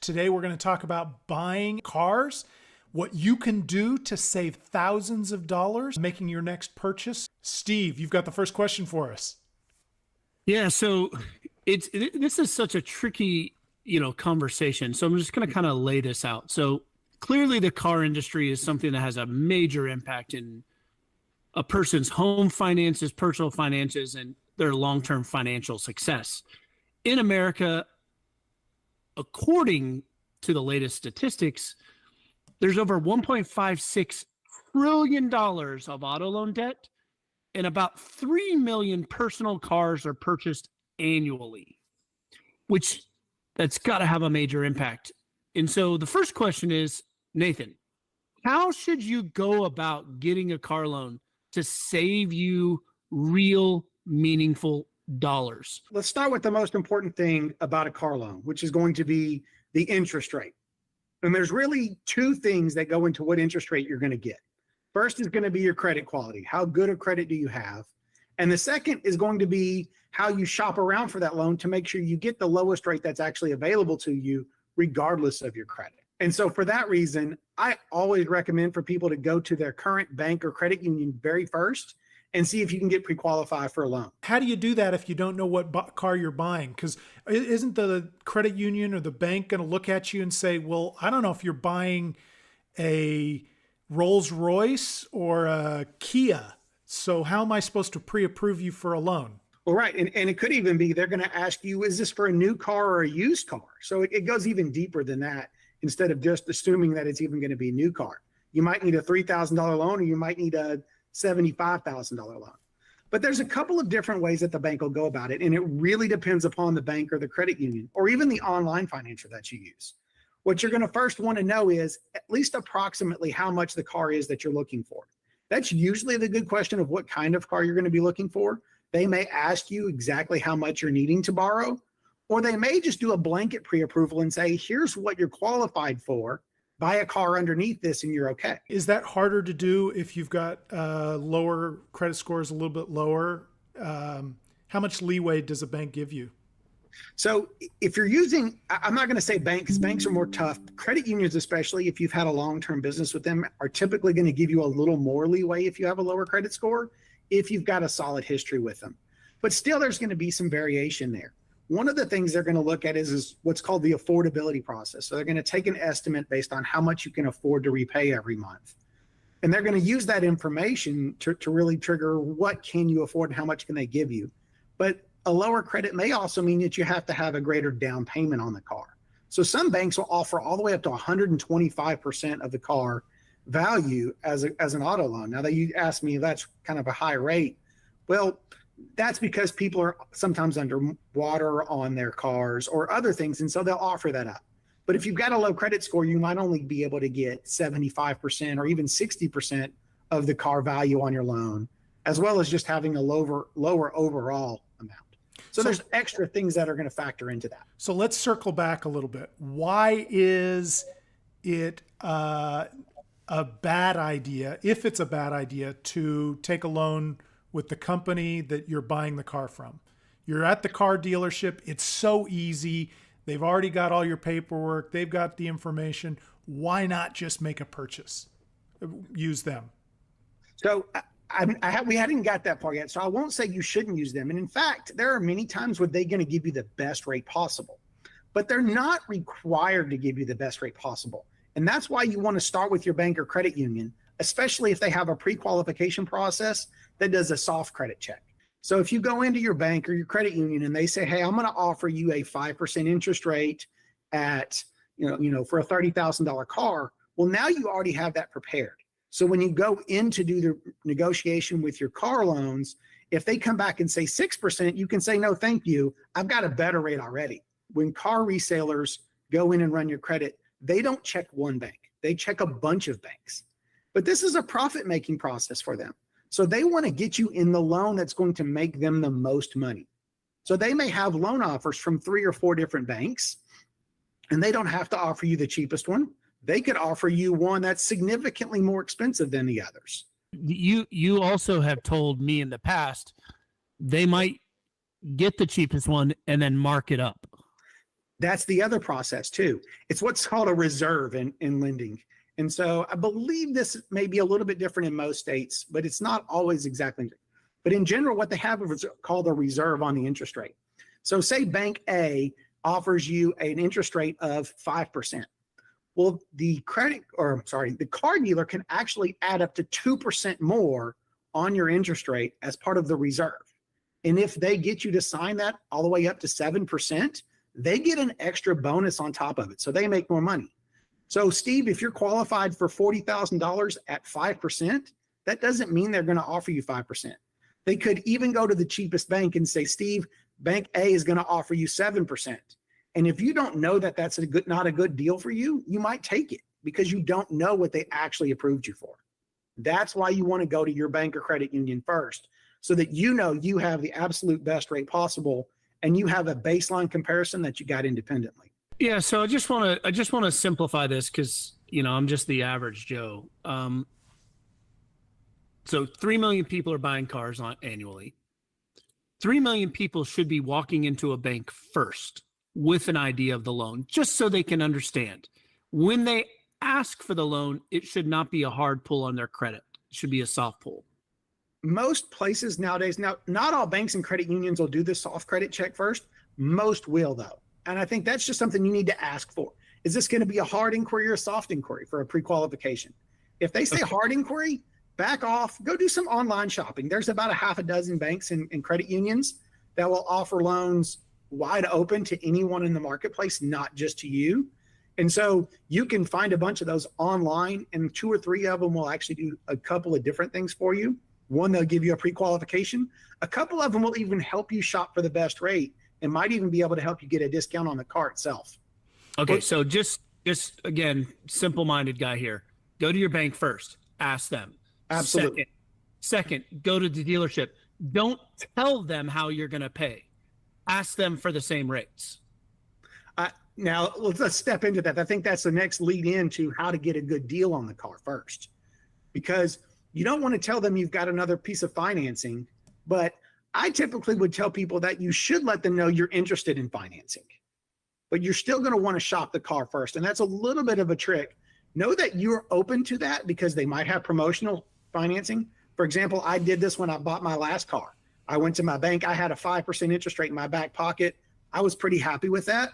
Today we're going to talk about buying cars, what you can do to save thousands of dollars making your next purchase. Steve, you've got the first question for us. Yeah, so this is such a tricky, conversation. So I'm just going to kind of lay this out. So clearly the car industry is something that has a major impact in a person's home finances, personal finances, and their long-term financial success. In America, according to the latest statistics, there's over $1.56 trillion of auto loan debt, and about 3 million personal cars are purchased annually, which that's got to have a major impact. And so the first question is, Nathan, how should you go about getting a car loan to save you real, meaningful dollars? Let's start with the most important thing about a car loan, which is going to be the interest rate. And there's really two things that go into what interest rate you're going to get. First is going to be your credit quality. How good a credit do you have? And the second is going to be how you shop around for that loan to make sure you get the lowest rate that's actually available to you, regardless of your credit. And so for that reason, I always recommend for people to go to their current bank or credit union very first and see if you can get pre-qualified for a loan. How do you do that if you don't know what car you're buying? Because isn't the credit union or the bank going to look at you and say, well, I don't know if you're buying a Rolls Royce or a Kia. So how am I supposed to pre-approve you for a loan? Well, right. And it could even be they're going to ask you, is this for a new car or a used car? So it goes even deeper than that instead of just assuming that it's even going to be a new car. You might need a $3,000 loan or you might need a $75,000 loan. But there's a couple of different ways that the bank will go about it. And it really depends upon the bank or the credit union or even the online financier that you use. What you're going to first want to know is at least approximately how much the car is that you're looking for. That's usually the good question of what kind of car you're going to be looking for. They may ask you exactly how much you're needing to borrow, or they may just do a blanket pre-approval and say, here's what you're qualified for. Buy a car underneath this and you're okay. Is that harder to do if you've got lower credit scores, a little bit lower? How much leeway does a bank give you? So if you're using, I'm not going to say bank because banks are more tough. Credit unions, especially if you've had a long-term business with them, are typically going to give you a little more leeway if you have a lower credit score, if you've got a solid history with them. But still, there's going to be some variation there. One of the things they're going to look at is what's called the affordability process. So they're going to take an estimate based on how much you can afford to repay every month. And they're going to use that information to really trigger what can you afford and how much can they give you. But a lower credit may also mean that you have to have a greater down payment on the car. So some banks will offer all the way up to 125% of the car value as an auto loan. Now that you ask me, that's kind of a high rate. Well, that's because people are sometimes underwater on their cars or other things. And so they'll offer that up. But if you've got a low credit score, you might only be able to get 75% or even 60% of the car value on your loan, as well as just having a lower overall amount. So there's extra things that are going to factor into that. So let's circle back a little bit. Why is it a bad idea, if it's a bad idea, to take a loan with the company that you're buying the car from? You're at the car dealership. It's so easy. They've already got all your paperwork. They've got the information. Why not just make a purchase? Use them. So we hadn't got that far yet, so I won't say you shouldn't use them. And in fact, there are many times where they're going to give you the best rate possible, but they're not required to give you the best rate possible. And that's why you want to start with your bank or credit union, especially if they have a pre-qualification process that does a soft credit check. So if you go into your bank or your credit union and they say, hey, I'm going to offer you a 5% interest rate at, for a $30,000 car, well, now you already have that prepared. So when you go in to do the negotiation with your car loans, if they come back and say 6%, you can say, no, thank you. I've got a better rate already. When car resellers go in and run your credit, they don't check one bank. They check a bunch of banks. But this is a profit-making process for them. So they want to get you in the loan that's going to make them the most money. So they may have loan offers from 3 or 4 different banks, and they don't have to offer you the cheapest one. They could offer you one that's significantly more expensive than the others. You also have told me in the past they might get the cheapest one and then mark it up. That's the other process too. It's what's called a reserve in lending. And so I believe this may be a little bit different in most states, but it's not always exactly. But in general, what they have is called a reserve on the interest rate. So say bank A offers you an interest rate of 5%. Well, the car dealer can actually add up to 2% more on your interest rate as part of the reserve. And if they get you to sign that all the way up to 7%, they get an extra bonus on top of it. So they make more money. So Steve, if you're qualified for $40,000 at 5%, that doesn't mean they're going to offer you 5%. They could even go to the cheapest bank and say, Steve, bank A is going to offer you 7%. And if you don't know that that's not a good deal for you, you might take it because you don't know what they actually approved you for. That's why you want to go to your bank or credit union first, so that you know you have the absolute best rate possible and you have a baseline comparison that you got independently. Yeah, so I just want to simplify this because I'm just the average Joe. So 3 million people are buying cars annually. 3 million people should be walking into a bank first with an idea of the loan, just so they can understand. When they ask for the loan, it should not be a hard pull on their credit. It should be a soft pull. Most places nowadays, now not all banks and credit unions will do the soft credit check first. Most will though. And I think that's just something you need to ask for. Is this going to be a hard inquiry or a soft inquiry for a pre-qualification? If they say hard inquiry, back off, go do some online shopping. There's about a half a dozen banks and credit unions that will offer loans wide open to anyone in the marketplace, not just to you. And so you can find a bunch of those online, and 2 or 3 of them will actually do a couple of different things for you. One, they'll give you a pre-qualification. A couple of them will even help you shop for the best rate and might even be able to help you get a discount on the car itself. Okay, so just again, simple-minded guy here. Go to your bank first. Ask them. Absolutely. Second, go to the dealership. Don't tell them how you're going to pay. Ask them for the same rates. Now, let's step into that. I think that's the next lead into how to get a good deal on the car first, because you don't want to tell them you've got another piece of financing, but I typically would tell people that you should let them know you're interested in financing, but you're still going to want to shop the car first. And that's a little bit of a trick. Know that you're open to that because they might have promotional financing. For example, I did this when I bought my last car. I went to my bank. I had a 5% interest rate in my back pocket. I was pretty happy with that.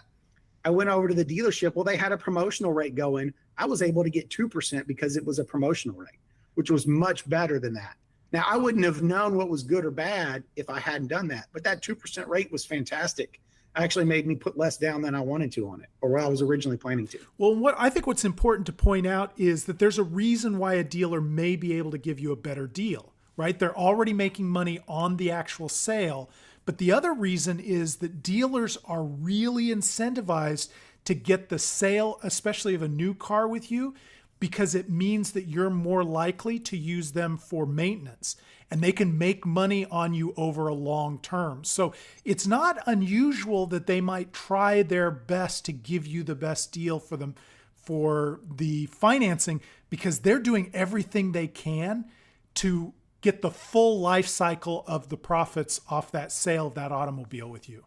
I went over to the dealership. Well, they had a promotional rate going. I was able to get 2% because it was a promotional rate, which was much better than that. Now, I wouldn't have known what was good or bad if I hadn't done that, but that 2% rate was fantastic. Actually made me put less down than I wanted to on it, or what I was originally planning to. Well, what's important to point out is that there's a reason why a dealer may be able to give you a better deal, right? They're already making money on the actual sale. But the other reason is that dealers are really incentivized to get the sale, especially of a new car with you, because it means that you're more likely to use them for maintenance and they can make money on you over a long term. So it's not unusual that they might try their best to give you the best deal for them for the financing, because they're doing everything they can to get the full life cycle of the profits off that sale of that automobile with you.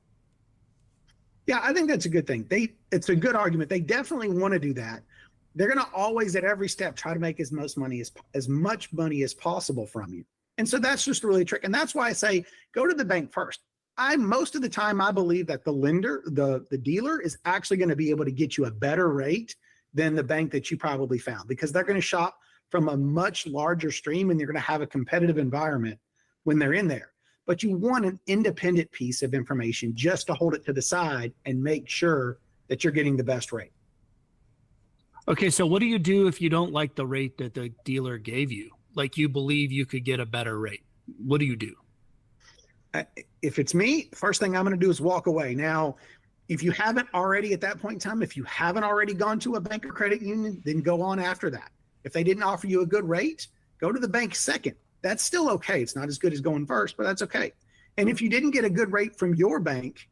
Yeah, I think that's a good thing. It's a good argument. They definitely want to do that. They're going to always at every step try to make as much money as possible from you. And so that's just really a trick. And that's why I say go to the bank first. Most of the time I believe that the lender, the dealer is actually going to be able to get you a better rate than the bank that you probably found, because they're going to shop from a much larger stream and you're going to have a competitive environment when they're in there. But you want an independent piece of information just to hold it to the side and make sure that you're getting the best rate. Okay, so what do you do if you don't like the rate that the dealer gave you? Like you believe you could get a better rate. What do you do? If it's me, first thing I'm going to do is walk away. Now, if you haven't already at that point in time, if you haven't already gone to a bank or credit union, then go on after that. If they didn't offer you a good rate, go to the bank second. That's still okay. It's not as good as going first, but that's okay. And if you didn't get a good rate from your bank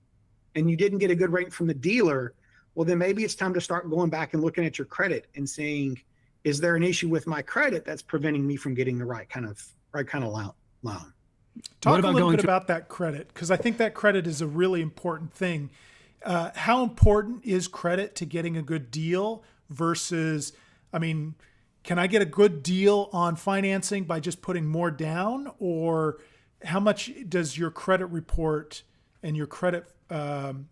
and you didn't get a good rate from the dealer, well, then maybe it's time to start going back and looking at your credit and saying, is there an issue with my credit that's preventing me from getting the right kind of loan? Talk a little bit about that credit, because I think that credit is a really important thing. how important is credit to getting a good deal versus, I mean, can I get a good deal on financing by just putting more down, or how much does your credit report and your credit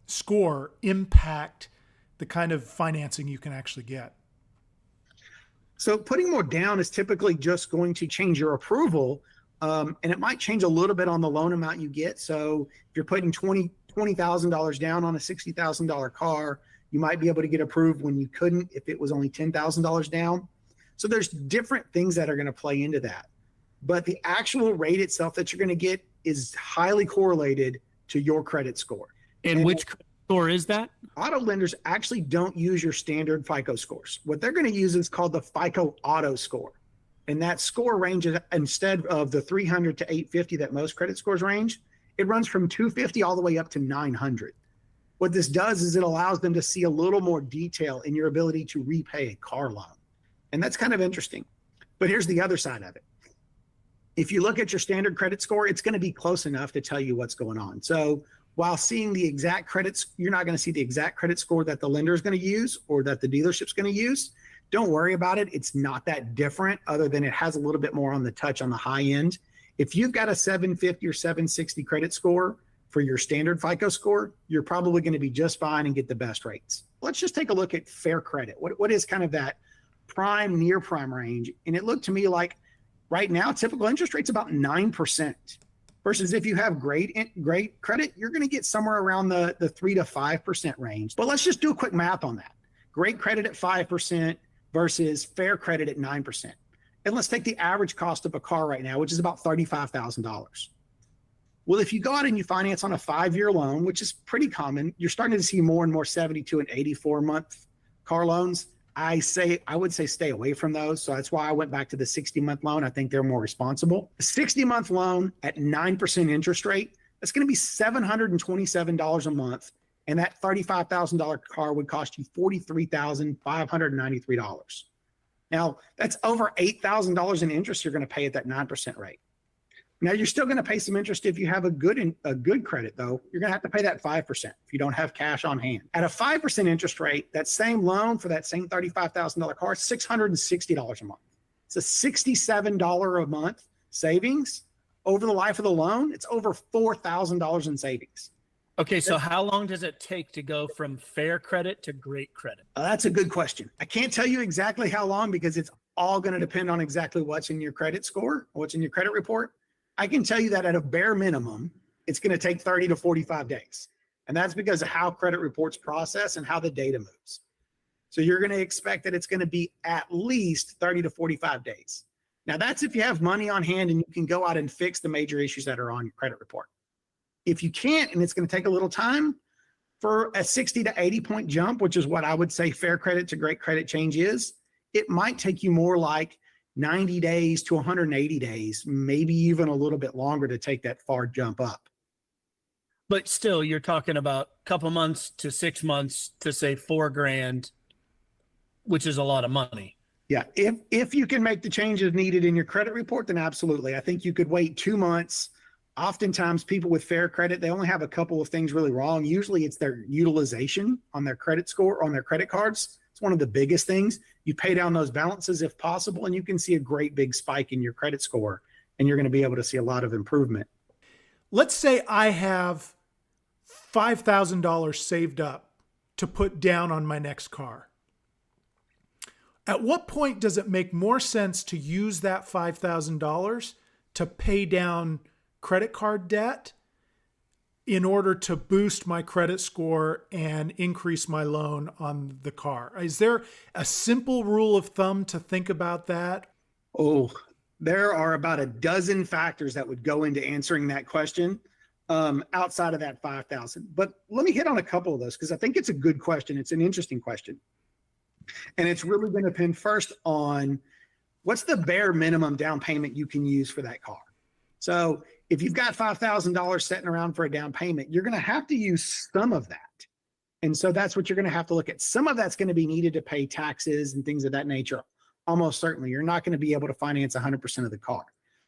score impact the kind of financing you can actually get? So putting more down is typically just going to change your approval, and it might change a little bit on the loan amount you get. So if you're putting $20,000 down on a $60,000 car, you might be able to get approved when you couldn't if it was only $10,000 down. So there's different things that are going to play into that. But the actual rate itself that you're going to get is highly correlated to your credit score. And which credit score is that? Auto lenders actually don't use your standard FICO scores. What they're going to use is called the FICO Auto Score. And that score ranges, instead of the 300 to 850 that most credit scores range, it runs from 250 all the way up to 900. What this does is it allows them to see a little more detail in your ability to repay a car loan. And that's kind of interesting. But here's the other side of it. If you look at your standard credit score, it's going to be close enough to tell you what's going on. So while seeing the exact credits, you're not going to see the exact credit score that the lender is going to use or that the dealership's going to use. Don't worry about it. It's not that different, other than it has a little bit more on the touch on the high end. If you've got a 750 or 760 credit score for your standard FICO score, you're probably going to be just fine and get the best rates. Let's just take a look at fair credit. What is kind of that prime, near prime range? And it looked to me like right now, typical interest rate's about 9%. Versus if you have great credit, you're going to get somewhere around the 3 to 5% range. But let's just do a quick math on that. Great credit at 5% versus fair credit at 9%. And let's take the average cost of a car right now, which is about $35,000. Well, if you go out and you finance on a 5-year loan, which is pretty common, you're starting to see more and more 72 and 84-month car loans. I would say stay away from those. So that's why I went back to the 60-month loan. I think they're more responsible. A 60-month loan at 9% interest rate, that's going to be $727 a month. And that $35,000 car would cost you $43,593. Now, that's over $8,000 in interest you're going to pay at that 9% rate. Now, you're still going to pay some interest if you have a good credit, though. You're going to have to pay that 5% if you don't have cash on hand. At a 5% interest rate, that same loan for that same $35,000 car is $660 a month. It's a $67 a month savings. Over the life of the loan, it's over $4,000 in savings. Okay, so how long does it take to go from fair credit to great credit? That's a good question. I can't tell you exactly how long because it's all going to depend on exactly what's in your credit score, what's in your credit report. I can tell you that at a bare minimum, it's going to take 30 to 45 days. And that's because of how credit reports process and how the data moves. So you're going to expect that it's going to be at least 30 to 45 days. Now, that's if you have money on hand and you can go out and fix the major issues that are on your credit report. If you can't, and it's going to take a little time, for a 60 to 80 point jump, which is what I would say fair credit to great credit change is, it might take you more like 90 days to 180 days, maybe even a little bit longer to take that far jump up. But still, you're talking about a couple months to 6 months to say $4,000, which is a lot of money. Yeah, if you can make the changes needed in your credit report, then absolutely. I think you could wait 2 months. Oftentimes, people with fair credit, they only have a couple of things really wrong. Usually, it's their utilization on their credit score, on their credit cards. It's one of the biggest things. You pay down those balances if possible, and you can see a great big spike in your credit score, and you're going to be able to see a lot of improvement. Let's say I have $5,000 saved up to put down on my next car. At what point does it make more sense to use that $5,000 to pay down credit card debt in order to boost my credit score and increase my loan on the car? Is there a simple rule of thumb to think about that? Oh, there are about a dozen factors that would go into answering that question outside of that 5,000. But let me hit on a couple of those because I think it's a good question. It's an interesting question. And it's really going to depend first on what's the bare minimum down payment you can use for that car. So if you've got $5,000 sitting around for a down payment, you're going to have to use some of that. And so that's what you're going to have to look at. Some of that's going to be needed to pay taxes and things of that nature. Almost certainly, you're not going to be able to finance 100% of the car.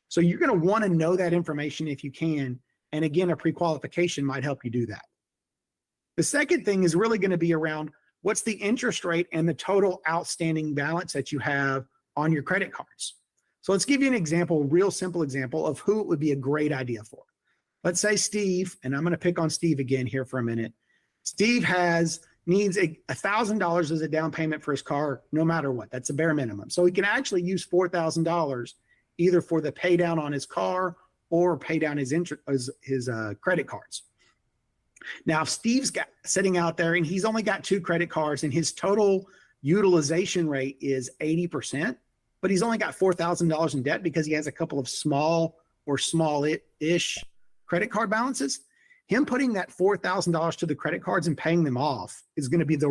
So you're going to want to know that information if you can. And again, a pre-qualification might help you do that. The second thing is really going to be around what's the interest rate and the total outstanding balance that you have on your credit cards. So let's give you an example, a real simple example of who it would be a great idea for. Let's say Steve, and I'm going to pick on Steve again here for a minute. Steve needs $1,000 as a down payment for his car, no matter what. That's a bare minimum. So he can actually use $4,000 either for the pay down on his car or pay down his credit cards. Now, if Steve's sitting out there and he's only got 2 credit cards and his total utilization rate is 80%, but he's only got $4,000 in debt because he has a couple of small-ish credit card balances, him putting that $4,000 to the credit cards and paying them off is going to be the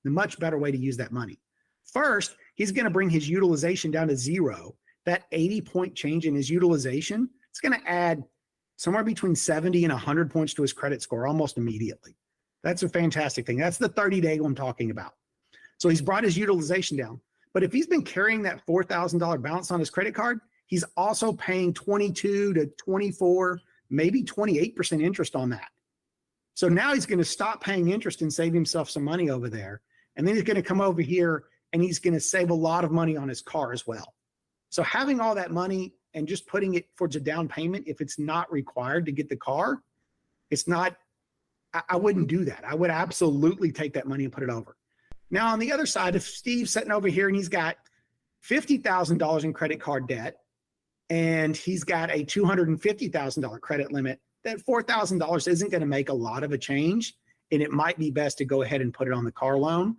much better way to use that money. First, he's going to bring his utilization down to 0. That 80-point change in his utilization, it's going to add somewhere between 70 and 100 points to his credit score almost immediately. That's a fantastic thing. That's the 30-day I'm talking about. So he's brought his utilization down. But if he's been carrying that $4,000 balance on his credit card, he's also paying 22 to 24, maybe 28% interest on that. So now he's going to stop paying interest and save himself some money over there. And then he's going to come over here and he's going to save a lot of money on his car as well. So having all that money and just putting it towards a down payment, if it's not required to get the car, I wouldn't do that. I would absolutely take that money and put it over. Now, on the other side, if Steve's sitting over here and he's got $50,000 in credit card debt and he's got a $250,000 credit limit, that $4,000 isn't going to make a lot of a change, and it might be best to go ahead and put it on the car loan.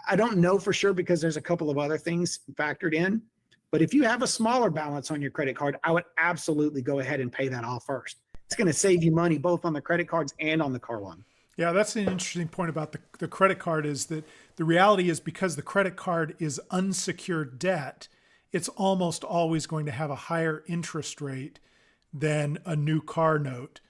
I don't know for sure because there's a couple of other things factored in, but if you have a smaller balance on your credit card, I would absolutely go ahead and pay that off first. It's going to save you money both on the credit cards and on the car loan. Yeah, that's an interesting point about the credit card is that the reality is because the credit card is unsecured debt, it's almost always going to have a higher interest rate than a new car note.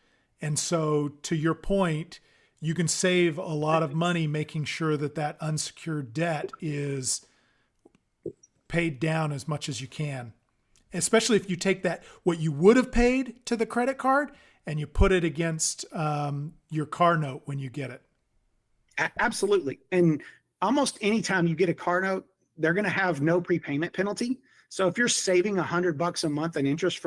And so to your point, you can save a lot of money making sure that that unsecured debt is paid down as much as you can, especially if you take that, what you would have paid to the credit card, and you put it against your car note when you get it. Absolutely. And almost anytime you get a car note, they're going to have no prepayment penalty. So if you're saving $100 a month in interest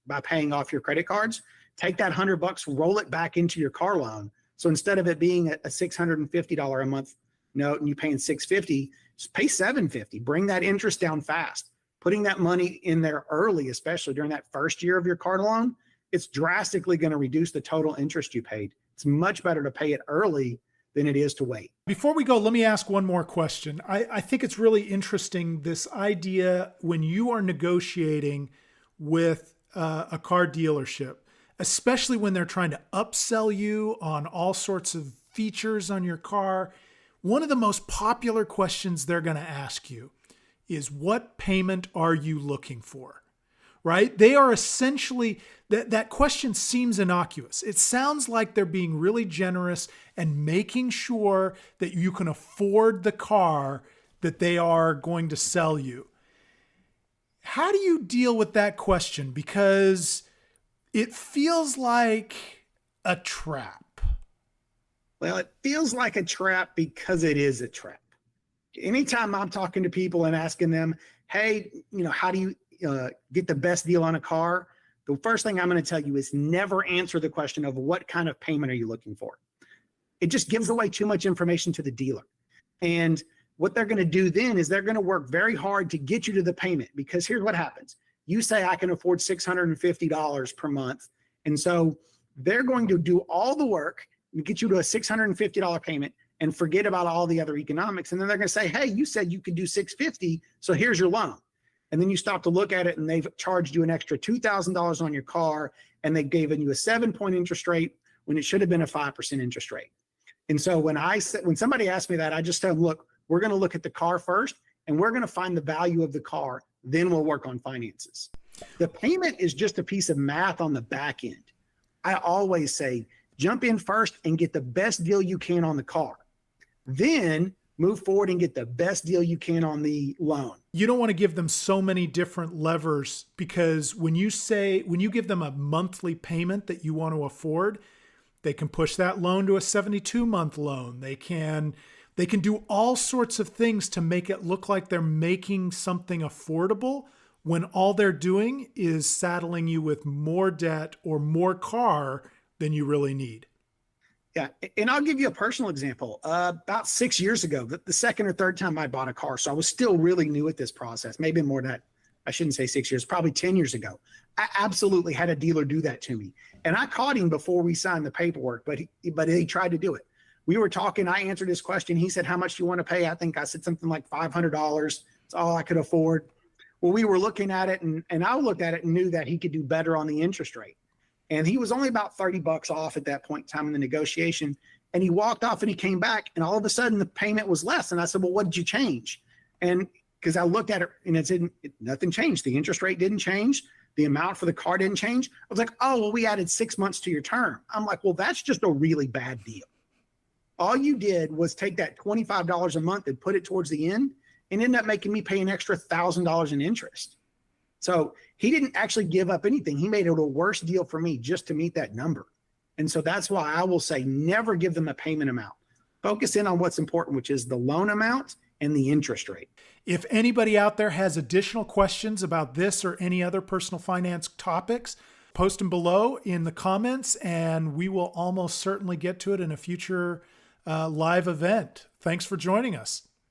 by paying off your credit cards, take that $100, roll it back into your car loan. So instead of it being a $650 a month note and you paying $650, just pay $750. Bring that interest down fast. Putting that money in there early, especially during that first year of your car loan, it's drastically going to reduce the total interest you paid. It's much better to pay it early than it is to wait. Before we go, let me ask one more question. I think it's really interesting, this idea when you are negotiating with a car dealership, especially when they're trying to upsell you on all sorts of features on your car. One of the most popular questions they're going to ask you is, what payment are you looking for? Right? They are essentially, that question seems innocuous. It sounds like they're being really generous and making sure that you can afford the car that they are going to sell you. How do you deal with that question? Because it feels like a trap. Well, it feels like a trap because it is a trap. Anytime I'm talking to people and asking them, hey, how do you get the best deal on a car? The first thing I'm going to tell you is never answer the question of what kind of payment are you looking for. It just gives away too much information to the dealer. And what they're going to do then is they're going to work very hard to get you to the payment, because here's what happens. You say, I can afford $650 per month. And so they're going to do all the work and get you to a $650 payment and forget about all the other economics. And then they're going to say, hey, you said you could do $650, so here's your loan. And then you stop to look at it and they've charged you an extra $2,000 on your car, and they've given you a 7-point interest rate when it should have been a 5% interest rate. And so when somebody asks me that, I just tell them, look, we're going to look at the car first, and we're going to find the value of the car. Then we'll work on finances. The payment is just a piece of math on the back end. I always say, jump in first and get the best deal you can on the car. Then move forward and get the best deal you can on the loan. You don't want to give them so many different levers, because when you give them a monthly payment that you want to afford, They can push that loan to a 72-month loan. They can do all sorts of things to make it look like they're making something affordable when all they're doing is saddling you with more debt or more car than you really need. Yeah. And I'll give you a personal example. About 6 years ago, the second or third time I bought a car, so I was still really new at this process, maybe more than that. I shouldn't say 6 years, probably 10 years ago. I absolutely had a dealer do that to me. And I caught him before we signed the paperwork, but he tried to do it. We were talking, I answered his question. He said, how much do you want to pay? I think I said something like $500. It's all I could afford. Well, we were looking at it and I looked at it and knew that he could do better on the interest rate. And he was only about $30 off at that point in time in the negotiation. And he walked off and he came back and all of a sudden the payment was less. And I said, well, what did you change? And because I looked at it and nothing changed. The interest rate didn't change. The amount for the car didn't change. I was like, oh, well, we added 6 months to your term. I'm like, well, that's just a really bad deal. All you did was take that $25 a month and put it towards the end and ended up making me pay an extra $1,000 in interest. So he didn't actually give up anything. He made it a worse deal for me just to meet that number. And so that's why I will say never give them a payment amount. Focus in on what's important, which is the loan amount and the interest rate. If anybody out there has additional questions about this or any other personal finance topics, post them below in the comments and we will almost certainly get to it in a future live event. Thanks for joining us.